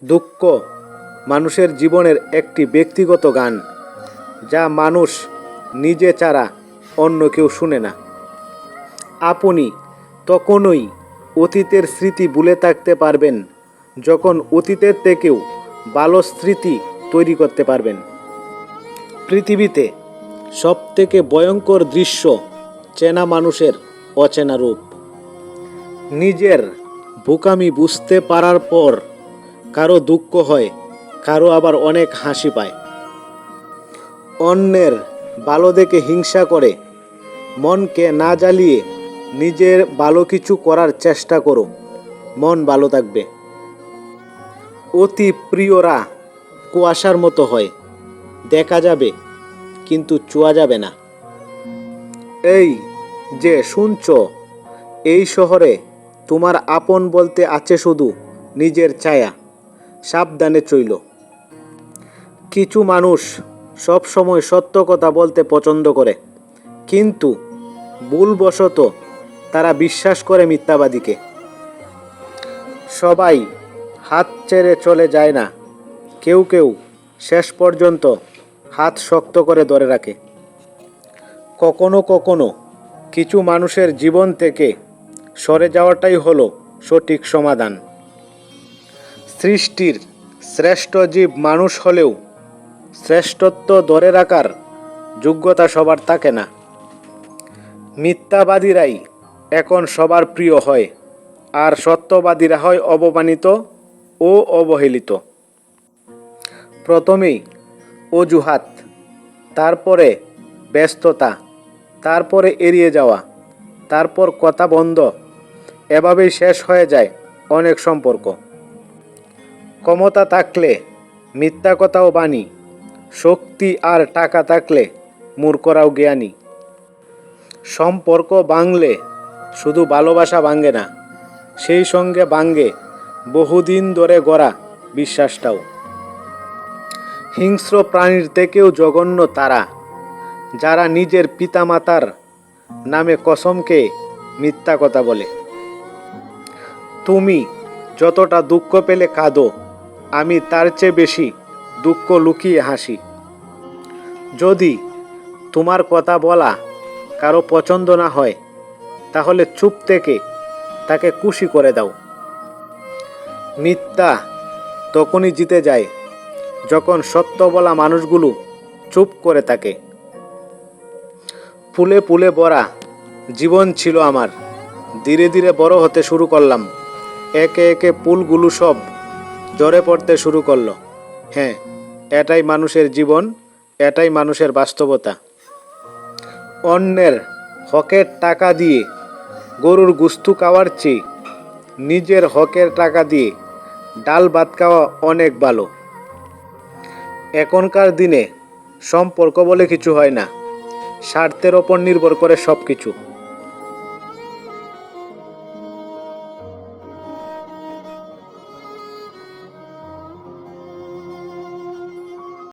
দুঃখ মানুষের জীবনের একটি ব্যক্তিগত গান, যা মানুষ নিজে ছাড়া অন্য কেউ শুনে না। আপনি তখনই অতীতের স্মৃতি ভুলে থাকতে পারবেন যখন অতীতের থেকেও ভালো স্মৃতি তৈরি করতে পারবেন। পৃথিবীতে সবথেকে ভয়ঙ্কর দৃশ্য চেনা মানুষের অচেনা রূপ। নিজের বোকামি বুঝতে পারার পর কারো দুঃখ হয়, কারো আবার অনেক হাসি পায়। অন্যের ভালো দেখে হিংসা করে মনকে না জ্বালিয়ে নিজের ভালো কিছু করার চেষ্টা করো, মন ভালো থাকবে। অতি প্রিয়রা কুয়াশার মতো হয়, দেখা যাবে কিন্তু ছোঁয়া যাবে না। এই যে শুনছো, এই শহরে তোমার আপন বলতে আছে শুধু নিজের ছায়া, সাবধানে চইল। কিছু মানুষ সব সময় সত্য কথা বলতে পছন্দ করে, কিন্তু ভুলবশত তারা বিশ্বাস করে মিথ্যাবাদীকে। সবাই হাত ছেড়ে চলে যায় না, কেউ কেউ শেষ পর্যন্ত হাত শক্ত করে ধরে রাখে। কখনো কখনো কিছু মানুষের জীবন থেকে সরে যাওয়াটাই হলো সঠিক সমাধান। সৃষ্টির শ্রেষ্ঠ জীব মানুষ হলেও শ্রেষ্ঠত্ব ধরে রাখার যোগ্যতা সবার থাকে না। মিথ্যাবাদীরাই এখন সবার প্রিয় হয়, আর সত্যবাদীরা হয় অপমানিত ও অবহেলিত। প্রথমেই অজুহাত, তারপরে ব্যস্ততা, তারপরে এড়িয়ে যাওয়া, তারপর কথা বন্ধ। এভাবেই শেষ হয়ে যায় অনেক সম্পর্ক। ক্ষমতা থাকলে মিথ্যা কথাও বাণী, শক্তি আর টাকা থাকলে মূর্খরাও জ্ঞানী। সম্পর্ক ভাঙলে শুধু ভালোবাসা ভাঙে না, সেই সঙ্গে ভাঙে বহুদিন ধরে গড়া বিশ্বাসটাও। হিংস্র প্রাণীর থেকেও জঘন্য তারা, যারা নিজের পিতামাতার নামে কসমকে মিথ্যা কথা বলে। তুমি যতটা দুঃখ পেলে কাঁদো, আমি তার চেয়ে বেশি দুঃখ লুকিয়ে হাসি। যদি তোমার কথা বলা কারো পছন্দ না হয়, তাহলে চুপ থেকে তাকে খুশি করে দাও। মিথ্যা তখনই জিতে যায় যখন সত্য বলা মানুষগুলো চুপ করে থাকে। ফুলে ফুলে ভরা জীবন ছিল আমার, ধীরে ধীরে বড় হতে শুরু করলাম। একে একে ফুলগুলো সব ঝরে পড়তে শুরু করলো। হ্যাঁ, এটাই মানুষের জীবন, এটাই মানুষের বাস্তবতা। অন্যের হকের টাকা দিয়ে গরুর গুস্তু খাওয়ার চেয়ে নিজের হকের টাকা দিয়ে ডাল ভাত খাওয়া অনেক ভালো। এখনকার দিনে সম্পর্ক বলে কিছু হয় না, স্বার্থের ওপর নির্ভর করে সব কিছু।